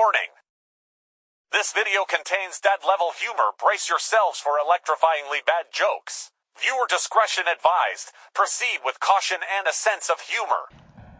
Warning! This video contains dead-level humor. Brace yourselves for electrifyingly bad jokes. Viewer discretion advised. Proceed with caution and a sense of humor.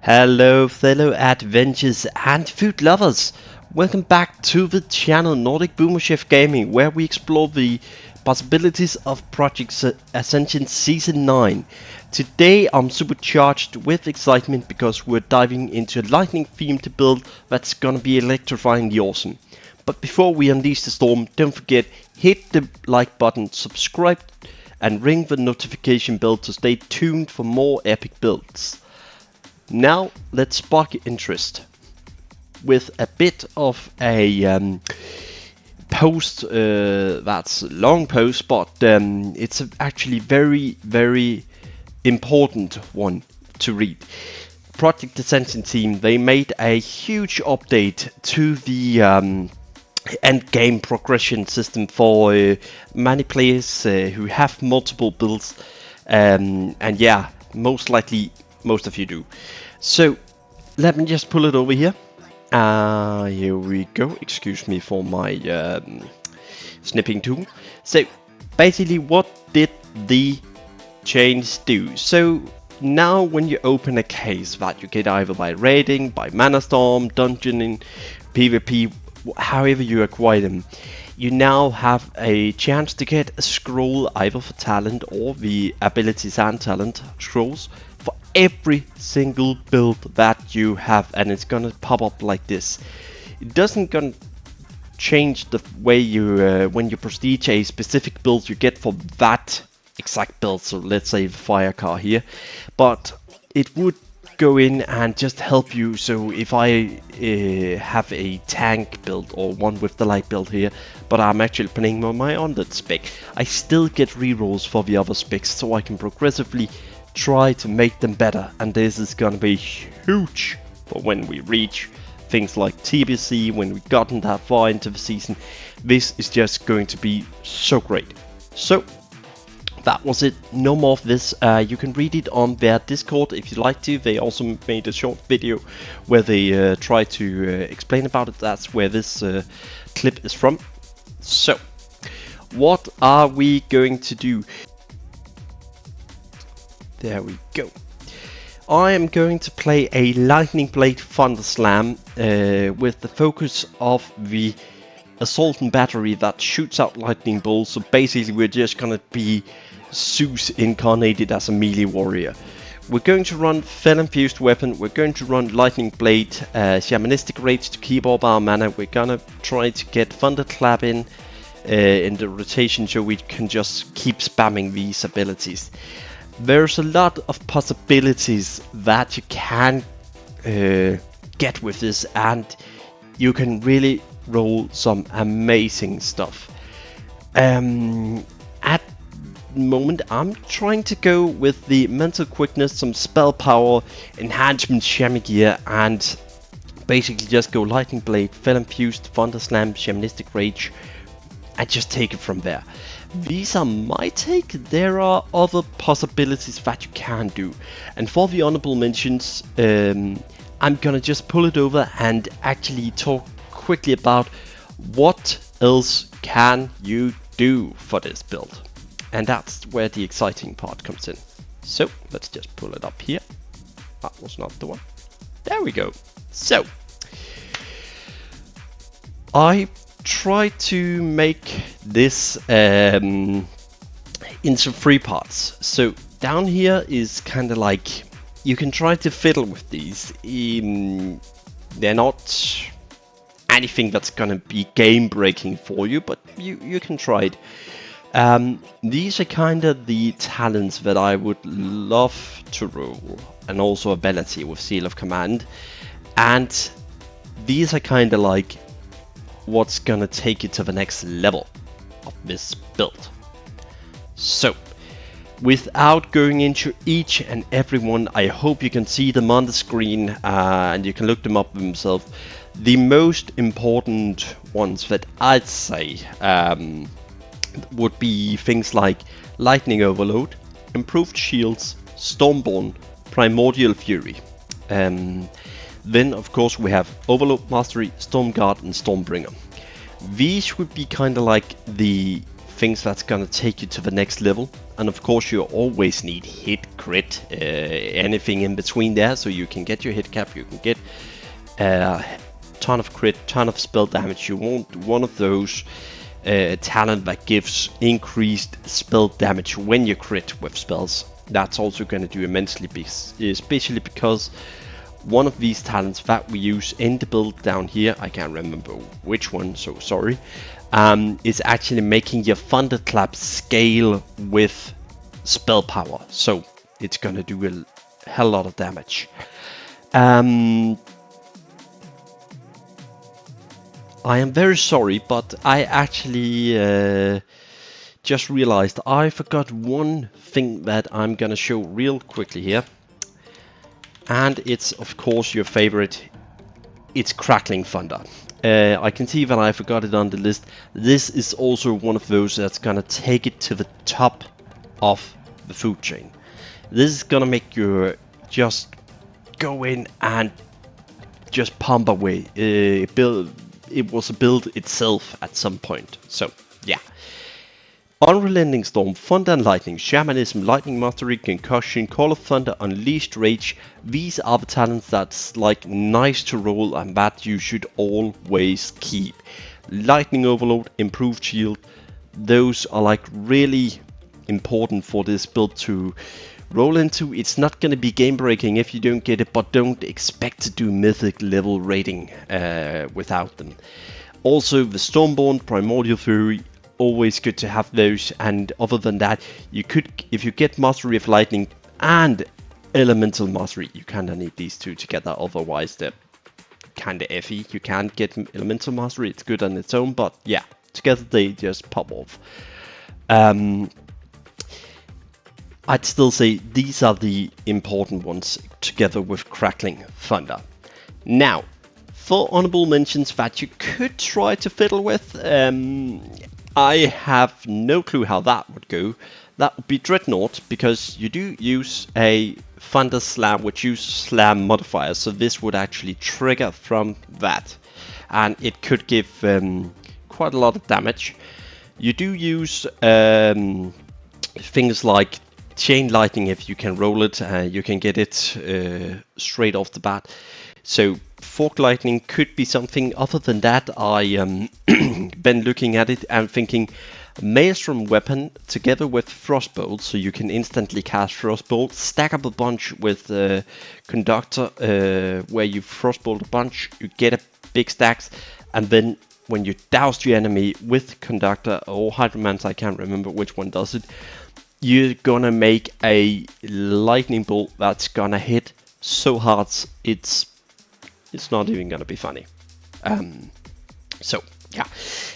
Hello fellow adventures and food lovers. Welcome back to the channel Nordic Boomer Chef Gaming, where we explore the possibilities of Project Ascension Season 9. Today I'm supercharged with excitement because we're diving into a lightning themed build that's gonna be electrifyingly awesome. But before we unleash the storm, don't forget, hit the like button, subscribe and ring the notification bell to stay tuned for more epic builds. Now let's spark your interest with a bit of a post. That's a long post, but it's actually very important one to read. Project Ascension team, they made a huge update to the end game progression system for many players who have multiple builds, and yeah, most likely most of you do. So let me just pull it over here. Here we go. Excuse me for my snipping tool. So basically, what did the change do? So now when you open a case that you get either by raiding, by mana storm, dungeoning, PvP, however you acquire them, you now have a chance to get a scroll either for talent or the abilities and talent scrolls for every single build that you have, and it's gonna pop up like this. It doesn't gonna change the way you when you prestige a specific build you get for that exact build, so let's say the fire car here, but it would go in and just help you. So if I have a tank build or one with the light build here, but I'm actually playing on my undead spec, I still get rerolls for the other specs, so I can progressively try to make them better. And this is gonna be huge for when we reach things like TBC, when we've gotten that far into the season. This is just going to be so great. So that was it, no more of this. You can read it on their Discord if you like to. They also made a short video where they try to explain about it. That's where this clip is from. So what are we going to do? There we go. I am going to play a lightning blade thunder slam with the focus of the assault and battery that shoots out lightning bolts. So basically we're just gonna be Zeus incarnated as a melee warrior. We're going to run Fel infused weapon, we're going to run lightning blade, shamanistic rage to keep up our mana. We're gonna try to get thunderclap in the rotation so we can just keep spamming these abilities. There's a lot of possibilities that you can get with this, and you can really roll some amazing stuff. At the moment I'm trying to go with the mental quickness, some spell power, enhancement, shaman gear, and basically just go lightning blade, fel infused, thunder slam, shamanistic rage, and just take it from there. These are my take. There are other possibilities that you can do, and for the honorable mentions, I'm gonna just pull it over and actually talk quickly about what else can you do for this build, and that's where the exciting part comes in. So let's just pull it up here. That was not the one. There we go. So I try to make this into 3 parts. So down here is kind of like, you can try to fiddle with these. They're not anything that's gonna be game breaking for you, but you can try it. These are kind of the talents that I would love to roll, and also ability with Seal of Command, and these are kind of like what's gonna take you to the next level of this build. So without going into each and every one, I hope you can see them on the screen and you can look them up themselves. The most important ones that I'd say would be things like Lightning Overload, Improved Shields, Stormborn, Primordial Fury. Then of course we have Overload Mastery, Stormguard and Stormbringer. These would be kind of like the things that's gonna take you to the next level, and of course you always need hit, crit, anything in between there, so you can get your hit cap, you can get ton of crit, ton of spell damage. You want one of those talent that gives increased spell damage when you crit with spells. That's also going to do immensely, especially because one of these talents that we use in the build down here, I can't remember which one, so sorry, is actually making your thunderclap scale with spell power, so it's going to do a hell lot of damage. I am very sorry, but I actually just realized I forgot one thing that I'm gonna show real quickly here. And it's of course your favorite, it's Crackling Thunder. I can see that I forgot it on the list. This is also one of those that's gonna take it to the top of the food chain. This is gonna make you just go in and just pump away. It was a build itself at some point, so yeah. Unrelenting Storm, Thunder and Lightning, Shamanism, Lightning Mastery, Concussion, Call of Thunder, Unleashed Rage. These are the talents that's like nice to roll and that you should always keep. Lightning Overload, Improved Shield, those are like really important for this build to roll into. It's not going to be game breaking if you don't get it, but don't expect to do mythic level rating without them. Also the Stormborn, Primordial Fury, always good to have those. And other than that, you could, if you get Mastery of Lightning and Elemental Mastery, you kind of need these two together, otherwise they're kind of iffy. You can't get Elemental Mastery, it's good on its own, but yeah, together they just pop off. I'd still say these are the important ones together with Crackling Thunder. Now, for honorable mentions that you could try to fiddle with, I have no clue how that would go. That would be Dreadnought, because you do use a Thunder Slam which uses Slam modifiers, so this would actually trigger from that. And it could give quite a lot of damage. You do use things like Chain Lightning. If you can roll it, you can get it straight off the bat. So Fork Lightning could be something. Other than that, I been looking at it and thinking Maelstrom Weapon together with Frostbolt, so you can instantly cast Frostbolt. Stack up a bunch with Conductor, where you Frostbolt a bunch, you get a big stacks, and then when you douse your enemy with Conductor or Hydromancer, I can't remember which one does it, you're gonna make a lightning bolt that's gonna hit so hard it's not even gonna be funny. So yeah,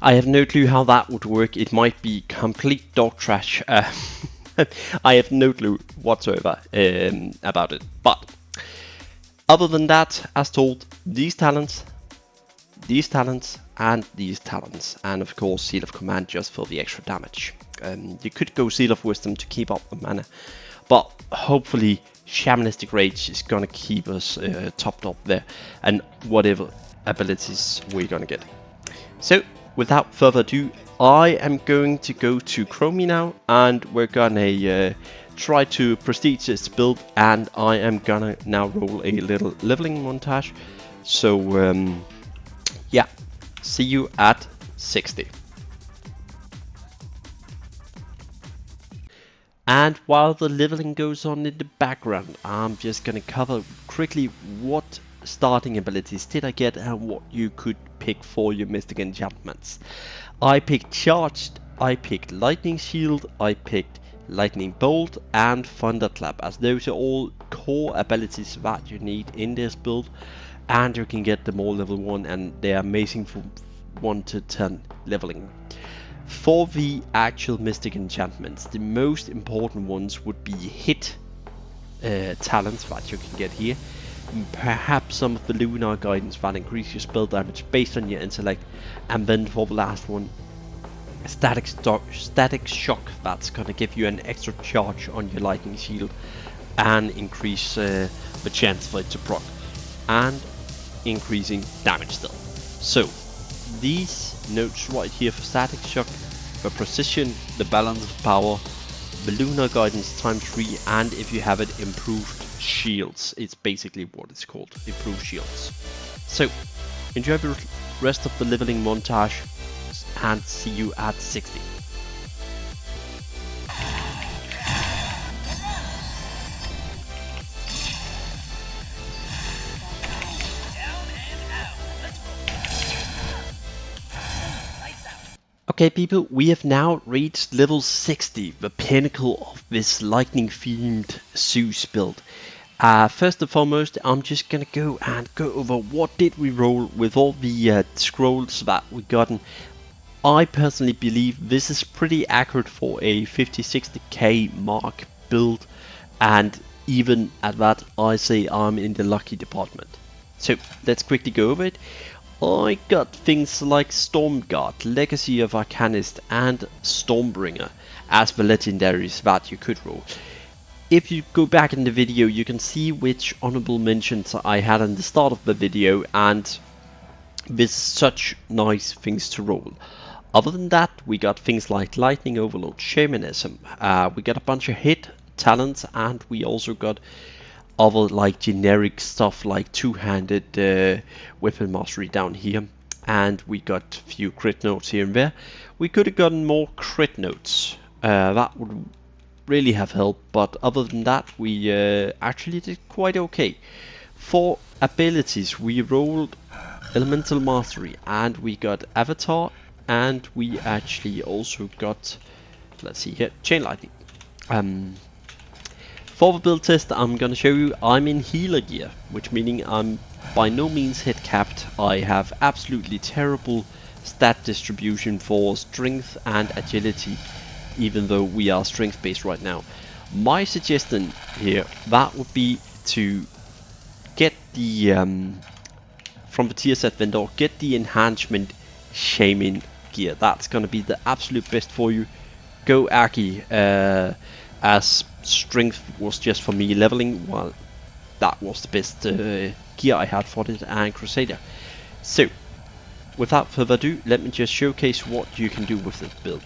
I have no clue how that would work. It might be complete dog trash. I have no clue whatsoever about it. But other than that, as told, these talents, and these talents, and of course Seal of Command just for the extra damage. You could go Seal of Wisdom to keep up the mana, but hopefully Shamanistic Rage is gonna keep us topped up there, and whatever abilities we're gonna get. So without further ado, I am going to go to Chromie now, and we're gonna try to prestige this build, and I am gonna now roll a little leveling montage. So yeah, see you at 60. And while the leveling goes on in the background, I'm just gonna cover quickly what starting abilities did I get and what you could pick for your Mystic enchantments. I picked Charged, I picked Lightning Shield, I picked Lightning Bolt and Thunderclap, as those are all core abilities that you need in this build, and you can get them all level 1, and they're amazing for 1 to 10 leveling. For the actual Mystic enchantments, the most important ones would be hit talents that you can get here. Perhaps some of the Lunar Guidance that increase your spell damage based on your intellect. And then for the last one, Static Shock, that's gonna give you an extra charge on your Lightning Shield and increase the chance for it to proc. And increasing damage still. So these notes right here for static shock, for precision, the balance of power, the lunar guidance times 3, and if you have it, improved shields. It's basically what it's called, improved shields. So enjoy the rest of the leveling montage and see you at 60. Okay people, we have now reached level 60, the pinnacle of this lightning themed Zeus build. First and foremost, I'm just gonna go over what did we roll with all the scrolls that we gotten. I personally believe this is pretty accurate for a 50-60k mark build, and even at that I say I'm in the lucky department. So let's quickly go over it. I got things like Stormguard, Legacy of Arcanist and Stormbringer as the legendaries that you could roll. If you go back in the video you can see which honorable mentions I had in the start of the video, and with such nice things to roll. Other than that, we got things like Lightning Overload, Shamanism, we got a bunch of hit talents, and we also got other like generic stuff like two-handed weapon mastery down here, and we got a few crit notes here and there. We could have gotten more crit notes, that would really have helped, but other than that we actually did quite okay. For abilities we rolled Elemental Mastery and we got Avatar, and we actually also got, let's see here, Chain Lightning. For the build test I'm gonna show you, I'm in healer gear, which meaning I'm by no means hit capped. I have absolutely terrible stat distribution for strength and agility, even though we are strength based right now. My suggestion here, that would be to get the from the tier set vendor, get the enhancement Shaman gear. That's gonna be the absolute best for you. Go Aki, as strength was just for me leveling, well that was the best gear I had for it, and Crusader. So without further ado, let me just showcase what you can do with this build.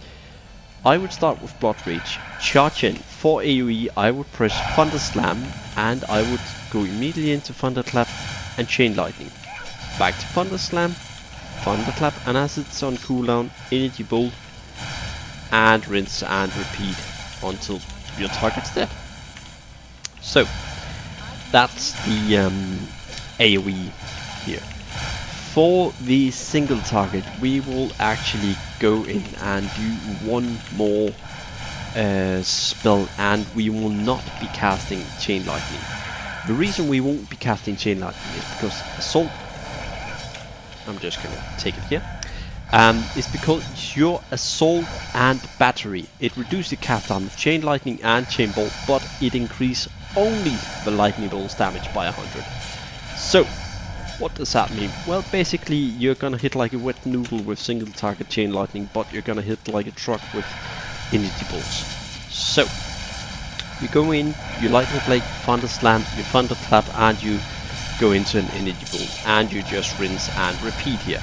I would start with Blood Rage, charge in. For AoE I would press Thunder Slam, and I would go immediately into Thunderclap and Chain Lightning. Back to Thunder Slam, Thunderclap, and as it's on cooldown, Energy Bolt, and rinse and repeat until your target's dead. So that's the AoE here. For the single target we will actually go in and do one more spell, and we will not be casting Chain Lightning. The reason we won't be casting Chain Lightning is because Assault, I'm just gonna take it here, is because your Assault and Battery, it reduces the cast time of Chain Lightning and Chain Bolt, but it increases only the Lightning Bolt's damage by 100. So what does that mean? Well, basically you're gonna hit like a wet noodle with single target Chain Lightning, but you're gonna hit like a truck with Energy Bolts. So you go in, you Lightning Blade, Thunder Slam, you Thunderclap, and you go into an Energy Bolt, and you just rinse and repeat here.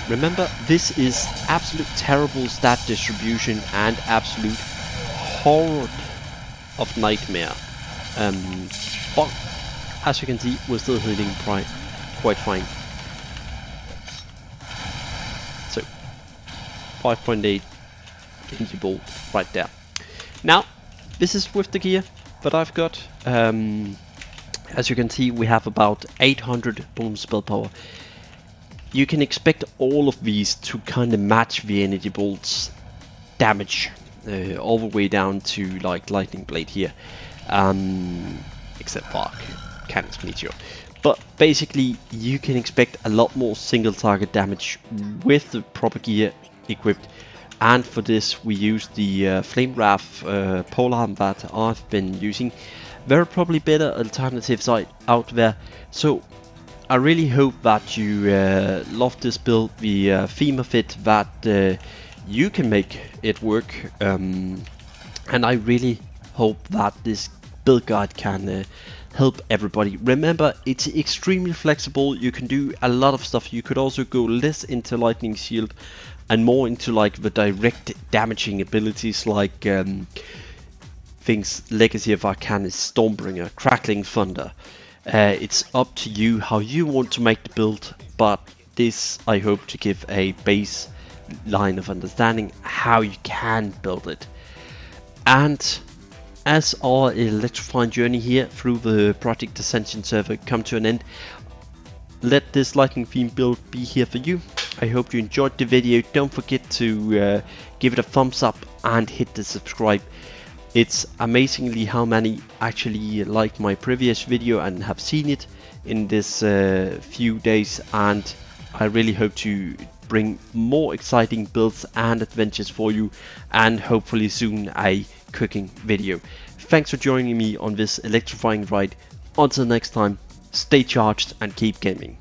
Remember, this is absolute terrible stat distribution and absolute horror of nightmare. But as you can see, we're still hitting quite fine. So 5.8 Energy Bolt right there. Now this is with the gear that I've got. As you can see, we have about 800 bonus spell power. You can expect all of these to kind of match the Energy Bolt's damage, all the way down to like Lightning Blade here, except for Cannon's Meteor. But basically you can expect a lot more single target damage with the proper gear equipped, and for this we use the Flame Wrath polearm that I've been using. There are probably better alternatives out there, so I really hope that you love this build, the theme of it, that you can make it work, and I really hope that this build guide can help everybody. Remember, it's extremely flexible. You can do a lot of stuff. You could also go less into lightning shield and more into like the direct damaging abilities, like things Legacy of Arcanist, Stormbringer, Crackling Thunder. It's up to you how you want to make the build, but this I hope to give a base line of understanding how you can build it. And as our electrifying journey here through the Project Ascension server come to an end, let this lightning theme build be here for you. I hope you enjoyed the video. Don't forget to give it a thumbs up and hit the subscribe. It's amazingly how many actually like my previous video and have seen it in this few days, and I really hope to bring more exciting builds and adventures for you, and hopefully soon a cooking video. Thanks for joining me on this electrifying ride. Until next time, stay charged and keep gaming.